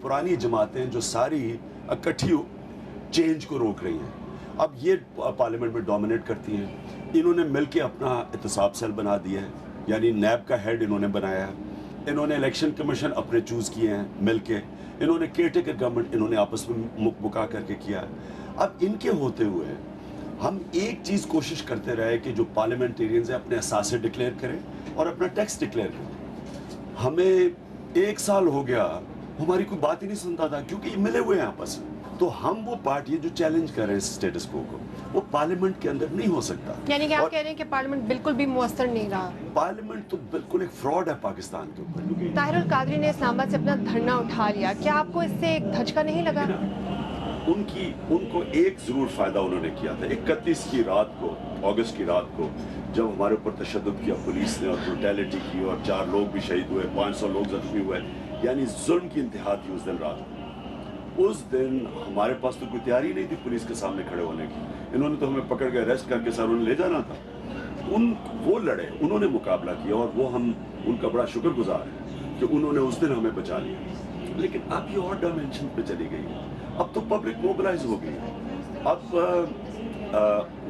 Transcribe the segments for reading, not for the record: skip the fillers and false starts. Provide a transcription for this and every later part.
पुरानी जमातें जो सारी इकट्ठी चेंज को रोक रही हैं, अब ये पार्लियामेंट में डोमिनेट करती हैं। इन्होंने मिलके अपना एहतसाब सेल बना दिया है, यानी नैब का हेड इन्होंने बनाया है। इन्होंने इलेक्शन कमीशन अपने चूज़ किए हैं मिलके। इन्होंने केयरटेकर गवर्नमेंट इन्होंने आपस में मुका करके किया है। अब इनके होते हुए हम एक चीज़ कोशिश करते रहे कि जो पार्लियामेंटेरियंस हैं अपने असासे डिक्लेयर करें और अपना टैक्स डिक्लेयर करें। हमें 1 साल हो गया, हमारी कोई बात ही नहीं सुनता था, क्योंकि ये मिले हुए हैं आपस में। तो हम वो पार्टी जो चैलेंज कर रहे हैं स्टेटस को वो पार्लियामेंट के अंदर नहीं हो सकता। यानी कि आप कह रहे हैं कि पार्लियामेंट बिल्कुल भी मुअस्सर नहीं रहा? पार्लियामेंट तो बिल्कुल एक फ्रॉड है पाकिस्तान के ऊपर। ताहिरुल कादरी ने इस्लामाबाद से अपना धरना उठा लिया, क्या आपको इससे एक धचका नहीं लगा? उनको एक जरूर फायदा उन्होंने किया था। 31 की रात को, अगस्त की रात को, जब हमारे ऊपर तशद्दुद किया पुलिस ने और ब्रूटैलिटी की और 4 लोग भी शहीद हुए, 500 लोग जख्मी हुए, यानी जुल्म की इंतहा थी उस दिन रात को। उस दिन हमारे पास तो कोई तैयारी नहीं थी पुलिस के सामने खड़े होने की। इन्होंने तो हमें पकड़ के अरेस्ट करके सर उन्हें ले जाना था। वो लड़े, उन्होंने मुकाबला किया और वो हम उनका बड़ा शुक्रगुजार है कि उन्होंने उस दिन हमें बचा लिया। लेकिन अब ये और डायमेंशन पे चली गई है। अब तो पब्लिक मोबिलाइज हो गई है। अब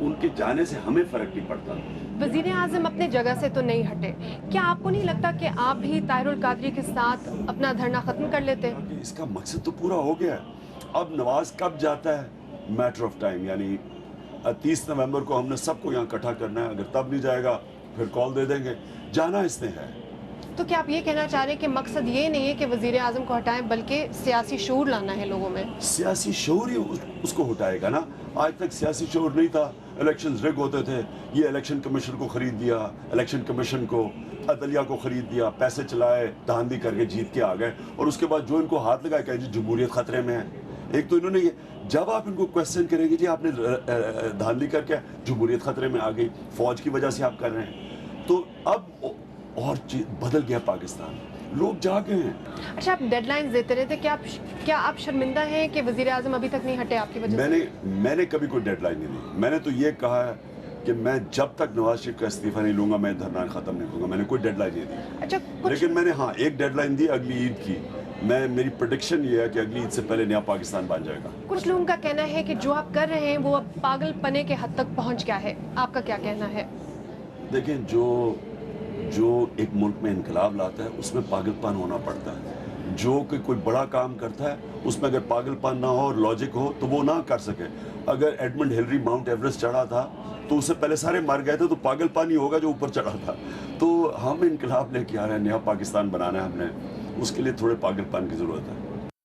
उनके जाने से हमें फर्क नहीं पड़ता। वज़ीर आज़म अपने जगह से तो नहीं हटे, क्या आपको नहीं लगता कि आप भी ताहिरुल कादरी के साथ अपना धरना खत्म कर लेते? इसका मकसद तो पूरा हो गया है। अब नवाज कब जाता है, मैटर ऑफ टाइम। यानी 30 नवंबर को हमने सबको यहाँ इकट्ठा करना है। अगर तब नहीं जाएगा फिर कॉल दे देंगे। जाना इसने है। तो क्या आप ये कहना चाह रहे हैं कि मकसद ये नहीं है कि वज़ीर आज़म को हटाएं, बल्कि सियासी शऊर लाना है लोगों में? सियासी शऊर ही उसको हटाएगा ना। आज तक सियासी शऊर नहीं था, इलेक्शन रिग होते थे। ये इलेक्शन कमीशन को खरीद दिया, इलेक्शन कमीशन को, अदलिया को खरीद दिया, पैसे चलाए, धांधली करके जीत के आ गए। और उसके बाद जो इनको हाथ लगाया कि जी जमहूरियत खतरे में है। एक तो इन्होंने ये, जब आप इनको क्वेश्चन करेंगे जी आपने धांधली करके जमहूरियत खतरे में आ गई, फौज की वजह से आप कर रहे हैं, तो अब और बदल गया पाकिस्तान, लोग जागे हैं। अच्छा, आप डेडलाइंस देते रहते, क्या आप शर्मिंदा हैं कि वज़ीर आज़म अभी तक नहीं हटे आपकी वजह से? मैंने कभी कोई डेडलाइन नहीं दी। मैंने तो ये कहा है कि मैं जब तक नवाज शरीफ का इस्तीफा नहीं लूंगा मैं धरना खत्म नहीं करूंगा। मैंने कोई डेडलाइन नहीं दी। अच्छा, लेकिन मैंने हाँ एक डेडलाइन दी अगली ईद की। मेरी प्रेडिक्शन ये है कि अगली ईद से पहले नया पाकिस्तान बन जाएगा। कुछ लोगों का कहना है कि जो आप कर रहे हैं वो अब पागलपने के हद तक पहुंच गया है, आपका क्या कहना है? देखें, जो एक मुल्क में इनकलाब लाता है उसमें पागलपन होना पड़ता है। जो कोई बड़ा काम करता है उसमें अगर पागलपन ना हो और लॉजिक हो तो वो ना कर सके। अगर एडमंड हिलरी माउंट एवरेस्ट चढ़ा था तो उससे पहले सारे मर गए थे, तो पागलपन ही होगा जो ऊपर चढ़ा था। तो हम इनकलाब लेके आ रहे हैं, नया पाकिस्तान बनाना है हमने, उसके लिए थोड़े पागलपन की ज़रूरत है।